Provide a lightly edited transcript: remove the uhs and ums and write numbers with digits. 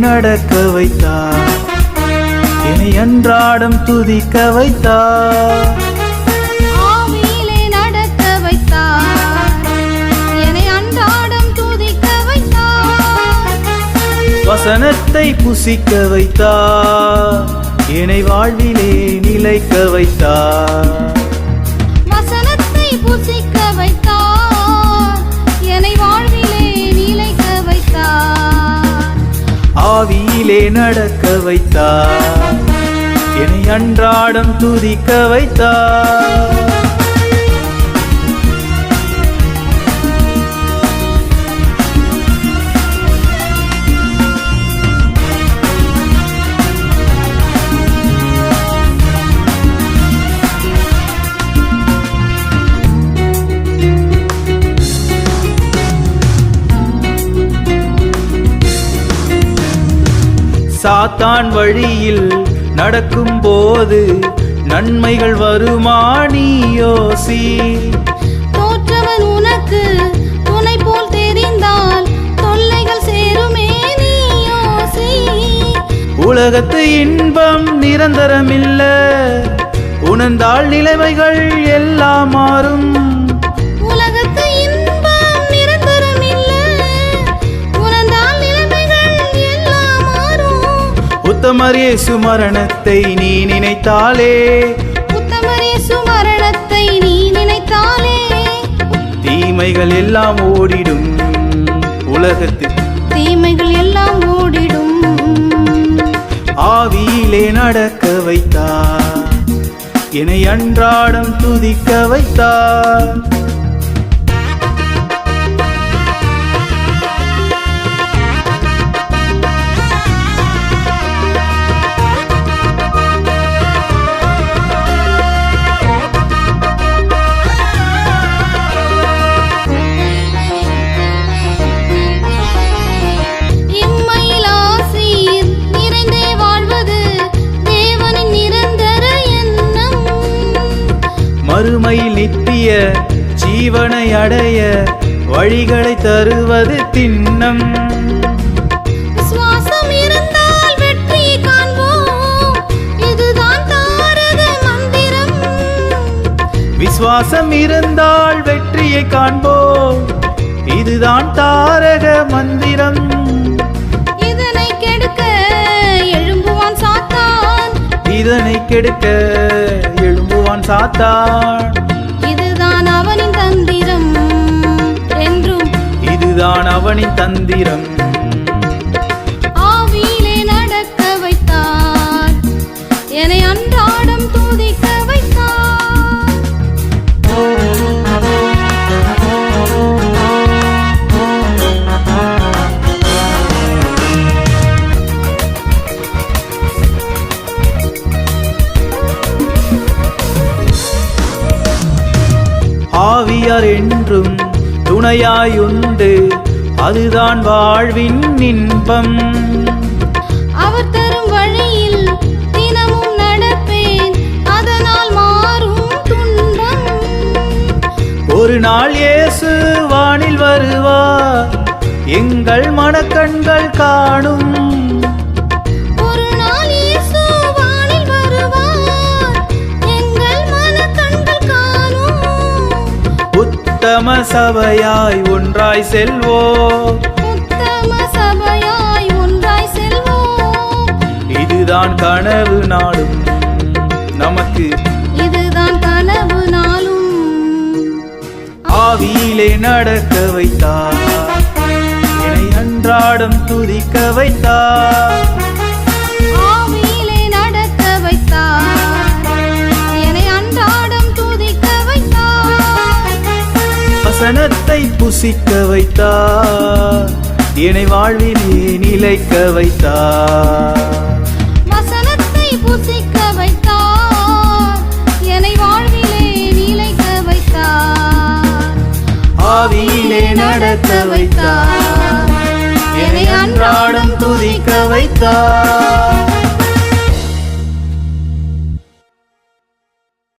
நடக்க வைத்தார், என்னை அன்றாடம் துதிக்க வைத்தார். ஆவியிலே நடக்க வைத்தார், என்னை அன்றாடம் துதிக்க வைத்தார். வசனத்தை புசிக்க வைத்தார், என்னை வாழ்விலே நிலைக்க வைத்தார். வசனத்தை புசிக்க வைத்தார், என்னை வாழ்விலே நிலைக்க வைத்தார். ஆவியிலே நடக்க வைத்தார், என்னை அன்றாடம் துதிக்க வைத்தார். சாத்தான் வழியில் நடக்கும் போது நன்மைகள் வருமா நீ யோசி. தோற்றவன் உனக்கு துணை போல் தெரிந்தால் தொல்லைகள் சேருமே நீ யோசி. உலகத்து இன்பம் நிரந்தரமில்ல, உணர்ந்தால் நிலைமைகள் எல்லாம் மாறும். உலகத்து இன்பம் நிரந்தரமில்ல, உணர்ந்தால் நிலைமைகள் எல்லாம் மாறும். உத்தமர் இயேசு மரணத்தை நீ நினைத்தாலே, உத்தமர் இயேசு மரணத்தை நீ நினைத்தாலே, தீமைகள் எல்லாம் ஓடிடும். உலகத்தில் தீமைகள் எல்லாம் ஓடிடும். ஆவியிலே நடக்க வைத்தார், என்னை அன்றாடம் துதிக்க வைத்தார். இம்மையில் ஆசீர் நிறைந்தே வாழ்வது தேவனின் நிரந்தர எண்ணம். மறுமையில் நித்திய ஜீவனை அடைய வழிகளை தருவது திண்ணம். விசுவாசம் இருந்தால் வெற்றியை காண்போம், இதுதான் தாரக மந்திரம். விசுவாசம் இருந்தால் வெற்றியை காண்போம், இதுதான் தாரக மந்திரம். இதனை கெடுக்க எழும்புவான் சாத்தான், இதனை கெடுக்க எழும்புவான் சாத்தான். இதுதான் அவனின் தந்திரம் என்றும், இதுதான் அவனின் தந்திரம். ஆவியிலே நடக்க வைத்தார், என்னை அன்றாடம் துதிக்க வைத்தார். ஆவியார் என்றும் துணையாயுண்டு, அதுதான் வாழ்வின் இன்பம். அவர் தரும் வழியில் தினமும் நடப்பேன், அதனால் மாறும் துன்பம். ஒரு நாள் இயேசு வானில் வருவார், எங்கள் மனக்கண்கள் காணும். ஒரு நாள் இயேசு வானில் வருவார், எங்கள் மனக்கண்கள் காணும். உத்தம சபையாய் ஒன்றாய் செல்வோம், உத்தம சபையாய் ஒன்றாய் செல்வோம். இதுதான் கனவு நாடும் நமக்கு, இதுதான் கனவு நாளும். ஆவியிலே நடக்க வைத்தார், என்னை அன்றாடம் துதிக்க வைத்தார். ஆவியிலே நடக்க வைத்தார், என்னை அன்றாடம் துதிக்க வைத்தார். வசனத்தை புசிக்க வைத்தார், என்னை வாழ்விலே நிலைக்க வைத்தார். வசனத்தை புசிக்க வைத்தார், என்னை வாழ்விலே நிலைக்க வைத்தார். ஆவியிலே நடக்க வைத்தார், என்னை அன்றாடம் துதிக்க வைத்தார்.